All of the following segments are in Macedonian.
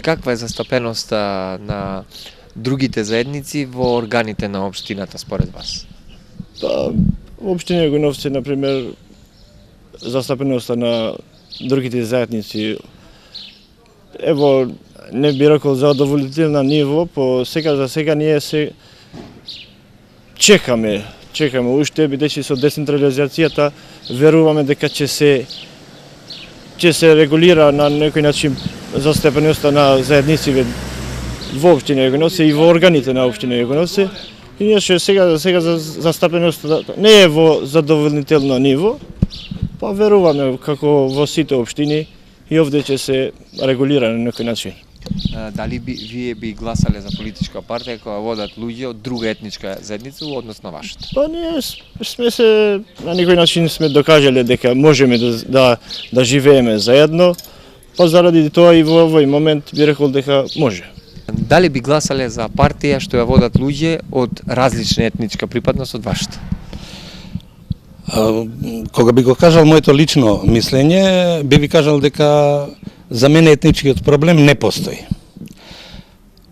Каква е застапеноста на другите заедници во органите на општината според вас? Па, општина Јагоновци, например, застапеноста на другите заедници ево, не би рекол задоволителна ниво, за сега ние се чекаме уште, бидејќи со децентрализацијата веруваме дека ќе се регулира на некој начин застапеноста на заедници во општина Јагоновци и во органите на општина Јагоновци. Иначе сега застапеноста не е во задоволително ниво, па веруваме како во сите општини и овде ќе се регулира на некој начин. Дали вие би гласале за политичка партија која водат луѓе од друга етничка заедница во однос на вашата? Па ние сме се на некој начин сме докажале дека можеме да живееме заедно, па заради тоа и во овој момент би рекол дека може. Дали би гласале за партија што ја водат луѓе од различна етничка припадност од вашата? Кога би го кажал моето лично мислење, би ви кажал дека за мене етничкиот проблем не постои.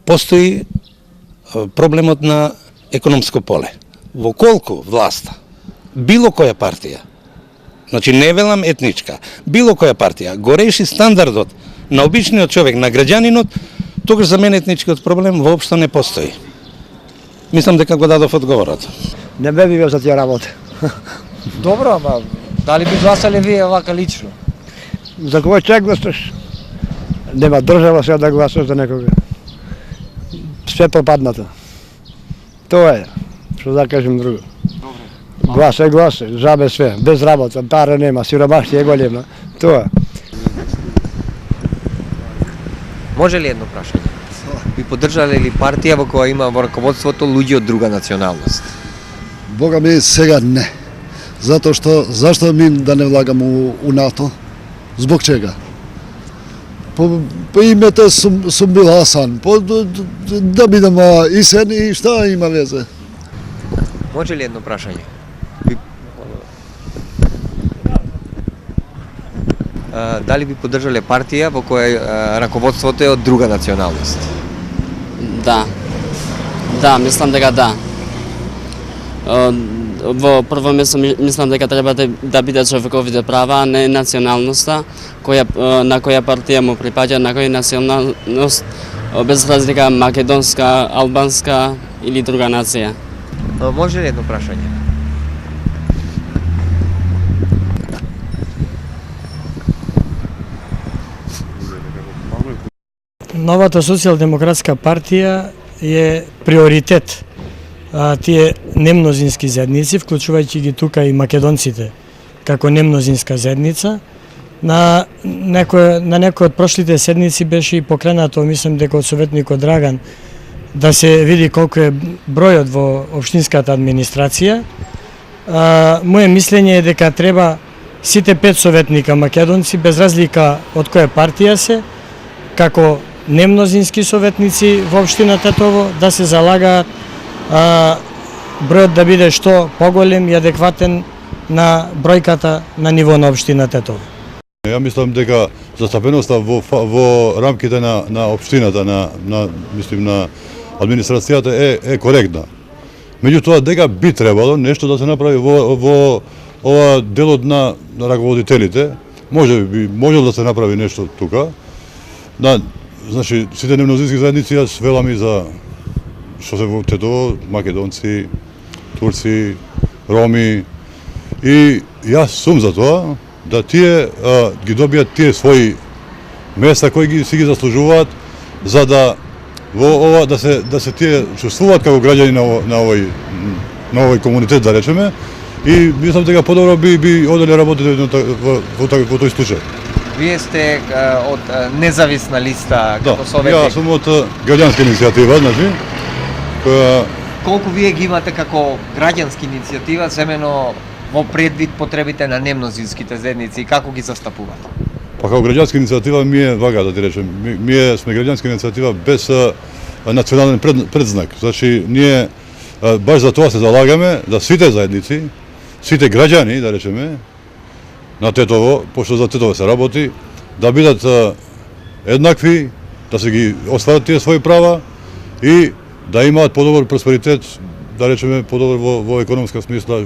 Постои проблемот на економско поле. Во колку власта, било која партија, значи не велам етничка, било која партија го реши стандардот на обичниот човек, на граѓанинот, тогаш за мене етничкиот проблем воопшто не постои. Мислам дека го дадов одговорот. Не бе бил за тие работи. Добро, ама дали би гласале вие вака лично? За кој човек гласаш? Нема држава сега да гласаш за некога. Све пропаднато. Тоа е, што да кажем друго. Гласај, жабе све, без работа, пара нема, сиромашни е голема. Тоа. Може ли едно прашање? Би поддржале ли партија во која има во раководството луѓе од друга националност? Бога ми сега не. Затоа што зашто ми да не влагам у НАТО? Због чега? По името сум бил Хасан, да бидам Исен и шта има везе? Може ли едно прашање? Дали би поддржале партија во која раководството е од друга националност? Да, мислам дека да. Во прво место мислам дека треба да бидат човековите права, а не националноста, на која партија му припаѓа, на која националност, без разлика македонска, албанска или друга нација. Може ли едно прашање? Новата социјалдемократска партија е приоритет. Тие немнозински заедници, вклучувајќи ги тука и македонците, како немнозинска заедница. На некој од прошлите седници беше и покренато, мислам дека од советникот Драган, да се види колку е бројот во општинската администрација. Моje мислење е дека треба сите 5 советника македонци, без разлика од која партија се, како немнозински советници во општина Тетово, да се залагаат бројот да биде што поголем и адекватен на бројката на ниво на општина Тетово. Ја мислам дека застапеноста во рамките на општината, на администрацијата е коректна. Меѓутоа дека би требало нешто да се направи во ова делот на раководителите. Може да се направи нешто тука. Значи, сите немнозински заедници, јас велам и за што се во Тетово, македонци, турци, роми, и јас сум за тоа да тие ги добијат тие своји места кои ги заслужуваат, за да во ова да се тие чувствуваат како граѓани на овој комунитет, да речеме, и мислам дека подобро би оделе работите во тој случај. Вие сте од независна листа како советник? Да, јас сум од граѓанска иницијатива, значи, Колку вие ги имате како граѓанска иницијатива, земено во предвид потребите на немнозинските заедници и како ги застапувате? Па како граѓанска иницијатива ние, вака да ти речем, ние сме граѓанска иницијатива без национален предзнак. Значи, ние баш за тоа се залагаме да сите заедници, сите граѓани, да речеме, на Тетово, пошто за Тетово се работи, да бидат еднакви да се ги остварат тие своји права и да имаат подобар просперитет, да речеме подобар во економска смисла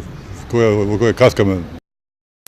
во која каскаме.